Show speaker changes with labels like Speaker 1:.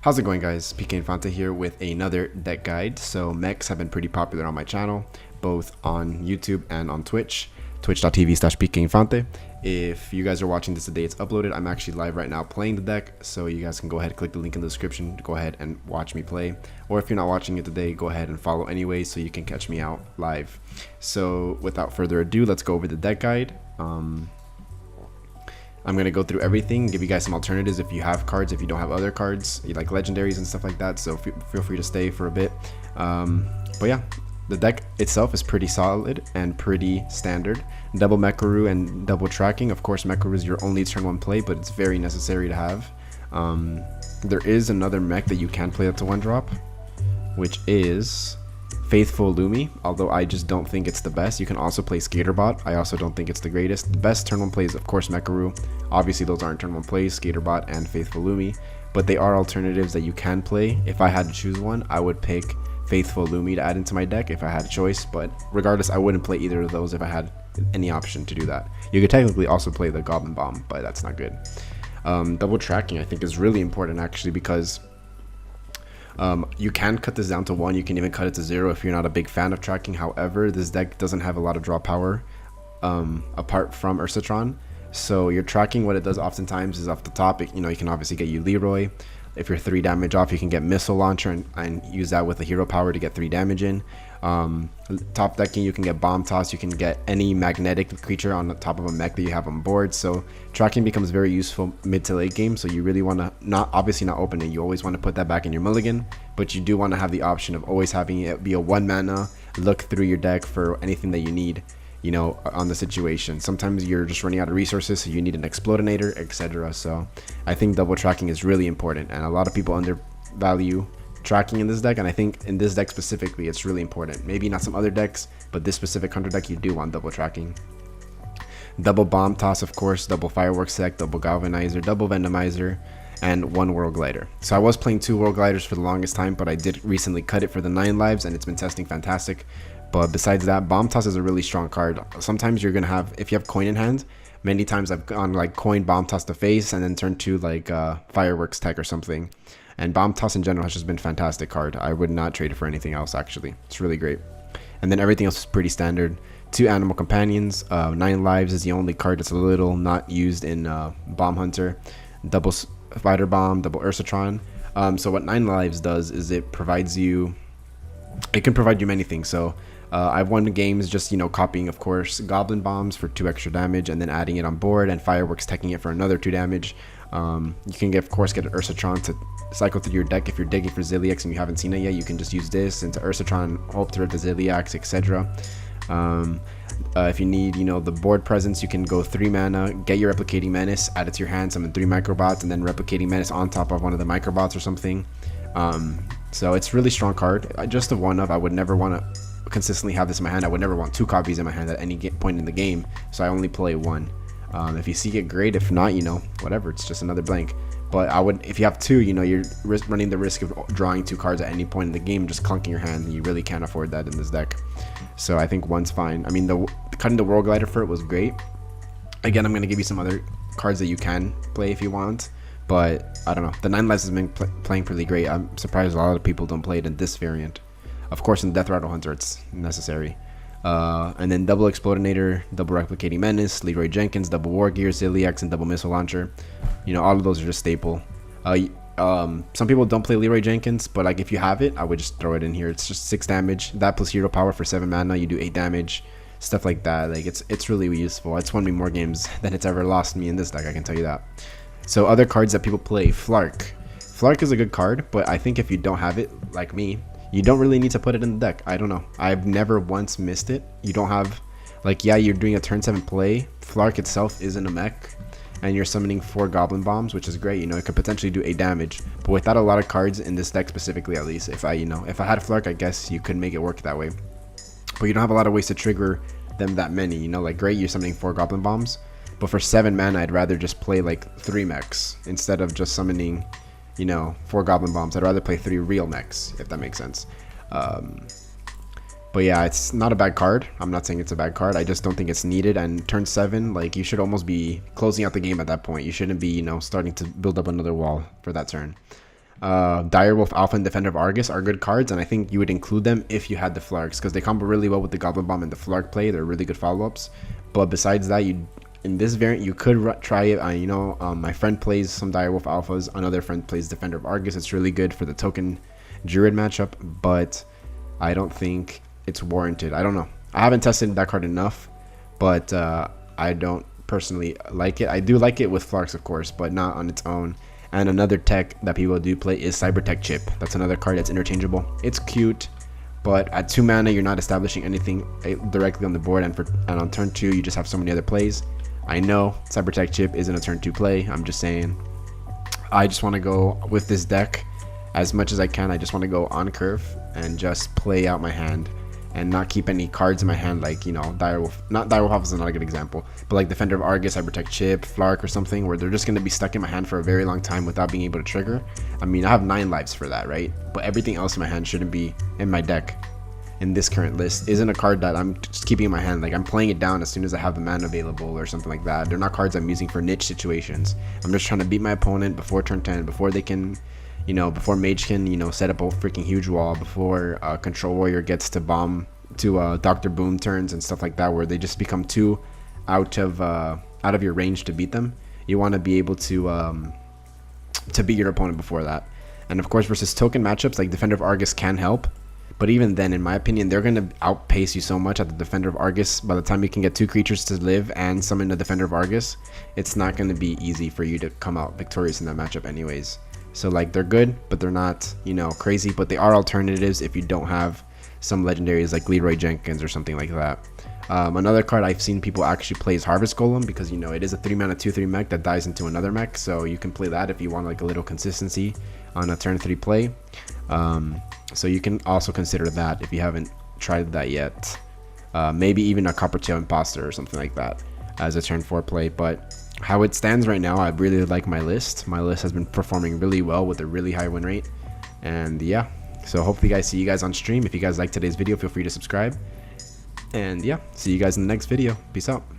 Speaker 1: How's it going, guys? PK Infante here with another deck guide. So mechs have been pretty popular on my channel, both on YouTube and on Twitch, twitch.tv/PKInfante. If you guys are watching this the day it's uploaded, I'm actually live right now playing the deck, so you guys can go ahead, click the link in the description to go ahead and watch me play. Or if you're not watching it today, go ahead and follow anyway so you can catch me out live. So without further ado, let's go over the deck guide. I'm going to go through everything, give you guys some alternatives if you have cards, if you don't have other cards, you like legendaries and stuff like that, so feel free to stay for a bit. But yeah, the deck itself is pretty solid and pretty standard. Double Mekaru and double tracking. Of course, Mekaru is your only turn 1 play, but it's very necessary to have. There is another mech that you can play that's a 1-drop, which is Faithful Lumi, although I just don't think it's the best. You can also play Skaterbot. I also don't think it's the greatest. The best turn 1 plays, of course, Mekaru. Obviously, those aren't turn 1 plays, Skaterbot and Faithful Lumi, but they are alternatives that you can play. If I had to choose one, I would pick Faithful Lumi to add into my deck if I had a choice, but regardless, I wouldn't play either of those if I had any option to do that. You could technically also play the Goblin Bomb, but that's not good. Double tracking, I think, is really important, actually, because you can cut this down to 1, you can even cut it to 0 if you're not a big fan of tracking. However, this deck doesn't have a lot of draw power apart from Ursatron, so your tracking, what it does oftentimes is off the top, you can obviously get you Leroy. If you're 3 damage off, you can get Missile Launcher and use that with a hero power to get 3 damage in. Top decking, you can get Bomb Toss, you can get any magnetic creature on the top of a mech that you have on board, so tracking becomes very useful mid to late game. So you really want to obviously not open it, you always want to put that back in your mulligan, but you do want to have the option of always having it be a 1 mana look through your deck for anything that you need, on the situation. Sometimes you're just running out of resources, so you need an Explodinator, etc. So I think double tracking is really important, and a lot of people undervalue tracking in this deck, and I think in this deck specifically it's really important. Maybe not some other decks, but this specific hunter deck, you do want double tracking. Double Bomb Toss, of course, double Fireworks deck, double Galvanizer, double Vendomizer, and 1 World Glider. So I was playing 2 World Gliders for the longest time, but I did recently cut it for the 9 lives, and it's been testing fantastic. But besides that, Bomb Toss is a really strong card. Sometimes you're gonna have, if you have coin in hand, many times I've gone like coin Bomb Toss to face and then turn to like Fireworks tech or something. And Bomb Toss in general has just been a fantastic card. I would not trade it for anything else, actually. It's really great. And then everything else is pretty standard. 2 Animal Companions, 9 lives is the only card that's a little not used in Bomb Hunter. Double Spider Bomb, double Ursatron. So what 9 lives does is it can provide you many things. So I've won games just copying, of course, Goblin Bombs for 2 extra damage and then adding it on board, and Fireworks teching it for another 2 damage. You can of course get an Ursatron to cycle through your deck. If you're digging for Ziliax and you haven't seen it yet, you can just use this into Ursatron, hope to rip the Ziliax, etc. If you need the board presence, you can go 3 mana, get your Replicating Menace, add it to your hand, summon 3 Microbots, and then Replicating Menace on top of one of the Microbots or something. So it's really strong card. Just a 1-of. I would never want to consistently have this in my hand. I would never want 2 copies in my hand at any point in the game, so I only play 1. If you see it, great. If not, whatever, it's just another blank. But if you have 2, you're running the risk of drawing 2 cards at any point in the game, just clunking your hand, and you really can't afford that in this deck. So I think 1's fine. I mean, cutting the World Glider for it was great. Again, I'm going to give you some other cards that you can play if you want, but I don't know. The 9 lives has been playing pretty great. I'm surprised a lot of people don't play it in this variant. Of course, in Death Rattle Hunter, it's necessary. And then double Explodinator, double Replicating Menace, Leroy Jenkins, double War Gear, Ziliax, and double Missile Launcher. All of those are just staple. Some people don't play Leroy Jenkins, but like if you have it, I would just throw it in here. It's just 6 damage. That plus hero power for 7 mana, you do 8 damage. Stuff like that. Like it's really useful. It's won me more games than it's ever lost me in this deck, I can tell you that. So other cards that people play, Flark. Flark is a good card, but I think if you don't have it, like me, you don't really need to put it in the deck. I don't know. I've never once missed it. You don't have, yeah, you're doing a turn 7 play. Flark itself isn't a mech, and you're summoning 4 Goblin Bombs, which is great. It could potentially do 8 damage, but without a lot of cards in this deck specifically, at least, if I had Flark, I guess you could make it work that way. But you don't have a lot of ways to trigger them that many. Great, you're summoning 4 Goblin Bombs, but for 7 mana, I'd rather just play 3 mechs instead of just summoning 4 Goblin Bombs. I'd rather play 3 real mechs, if that makes sense. But yeah, it's not a bad card. I'm not saying it's a bad card. I just don't think it's needed. And turn 7, you should almost be closing out the game at that point. You shouldn't be, starting to build up another wall for that turn. Direwolf Alpha and Defender of Argus are good cards, and I think you would include them if you had the Flarks, because they combo really well with the Goblin Bomb and the Flark play. They're really good follow-ups. But besides that, in this variant, you could try it. My friend plays some Direwolf Alphas. Another friend plays Defender of Argus. It's really good for the token Druid matchup, but I don't think it's warranted. I don't know. I haven't tested that card enough, but I don't personally like it. I do like it with Flarks, of course, but not on its own. And another tech that people do play is Cybertech Chip. That's another card that's interchangeable. It's cute, but at 2 mana, you're not establishing anything directly on the board, and on turn 2, you just have so many other plays. I know Cybertech Chip isn't a turn 2 play. I'm just saying. I just want to go with this deck as much as I can. I just want to go on curve and just play out my hand and not keep any cards in my hand, like, Direwolf. Not Direwolf Alpha is not a good example, but like Defender of Argus, Cybertech Chip, Flark, or something, where they're just going to be stuck in my hand for a very long time without being able to trigger. I mean, I have 9 lives for that, right? But everything else in my hand shouldn't be in my deck. In this current list isn't a card that I'm just keeping in my hand. Like, I'm playing it down as soon as I have the mana available or something like that. They're not cards I'm using for niche situations. I'm just trying to beat my opponent before turn 10, before they can, before Mage can, set up a freaking huge wall, before Control Warrior gets to bomb to Dr. Boom turns and stuff like that, where they just become too out of your range to beat them. You want to be able to beat your opponent before that. And of course, versus token matchups, like Defender of Argus can help. But even then, in my opinion, they're going to outpace you so much at the Defender of Argus. By the time you can get 2 creatures to live and summon the Defender of Argus, it's not going to be easy for you to come out victorious in that matchup anyways. So, like, they're good, but they're not, crazy. But they are alternatives if you don't have some legendaries like Leroy Jenkins or something like that. Another card I've seen people actually play is Harvest Golem, because, it is a 3-mana 2/3 mech that dies into another mech. So you can play that if you want, like, a little consistency on a turn 3 play. So you can also consider that if you haven't tried that yet. Maybe even a Coppertail Imposter or something like that as a turn 4 play. But how it stands right now, I really like my list. My list has been performing really well with a really high win rate. And yeah, so hopefully guys see you guys on stream. If you guys like today's video, feel free to subscribe. And yeah, see you guys in the next video. Peace out.